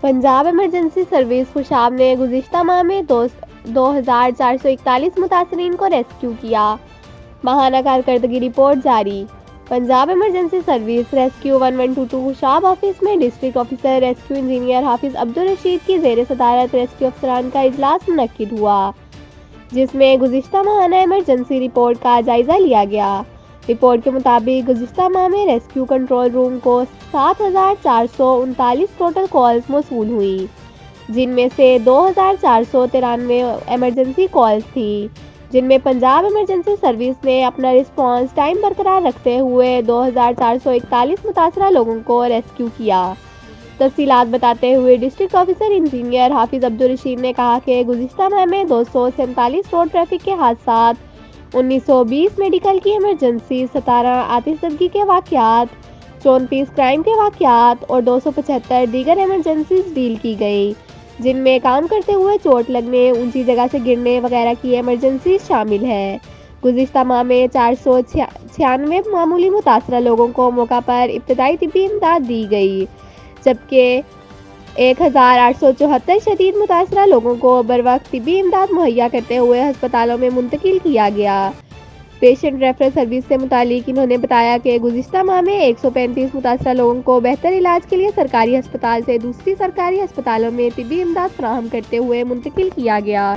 Punjab emergency service Khushab نے گزشتہ ماہ میں 2441 متاثرین کو ریسکیو کیا۔ ماہانہ کارکردگی رپورٹ جاری۔ Punjab emergency service rescue 1122 Khushab office میں ڈسٹرکٹ آفیسر ریسکیو انجینئر حافظ عبدالرشید کی زیر صدارت ریسکیو افسران کا اجلاس منعقد ہوا، جس میں گزشتہ ماہانہ ایمرجنسی رپورٹ کا جائزہ لیا گیا۔ رپورٹ کے مطابق گزشتہ ماہ میں ریسکیو کنٹرول روم کو 7439 ٹوٹل کالز موصول ہوئیں، جن میں سے 2493 ایمرجنسی کالز تھیں، جن میں پنجاب ایمرجنسی سروس نے اپنا رسپانس ٹائم برقرار رکھتے ہوئے 2441 متاثرہ لوگوں کو ریسکیو کیا۔ تفصیلات بتاتے ہوئے ڈسٹرکٹ آفیسر انجینئر حافظ عبدالرشید نے کہا کہ گزشتہ ماہ میں 247 روڈ ٹریفک کے حادثات، 1920 میڈیکل کی ایمرجنسی، 17 آتش زدگی کے واقعات، 34 کرائم کے واقعات اور 275 دیگر ایمرجنسیز ڈیل کی گئی، جن میں کام کرتے ہوئے چوٹ لگنے، اونچی جگہ سے گرنے وغیرہ کی ایمرجنسیز شامل ہیں۔ گزشتہ ماہ میں 496 معمولی متاثرہ لوگوں کو موقع پر ابتدائی طبی امداد دی گئی، جبکہ 1874 شدید متاثرہ لوگوں کو بروقت طبی امداد مہیا کرتے ہوئے ہسپتالوں میں منتقل کیا گیا۔ پیشنٹ ریفرل سروس سے متعلق انہوں نے بتایا کہ گزشتہ ماہ میں 135 متاثرہ لوگوں کو بہتر علاج کے لیے سرکاری ہسپتال سے دوسری سرکاری ہسپتالوں میں طبی امداد فراہم کرتے ہوئے منتقل کیا گیا۔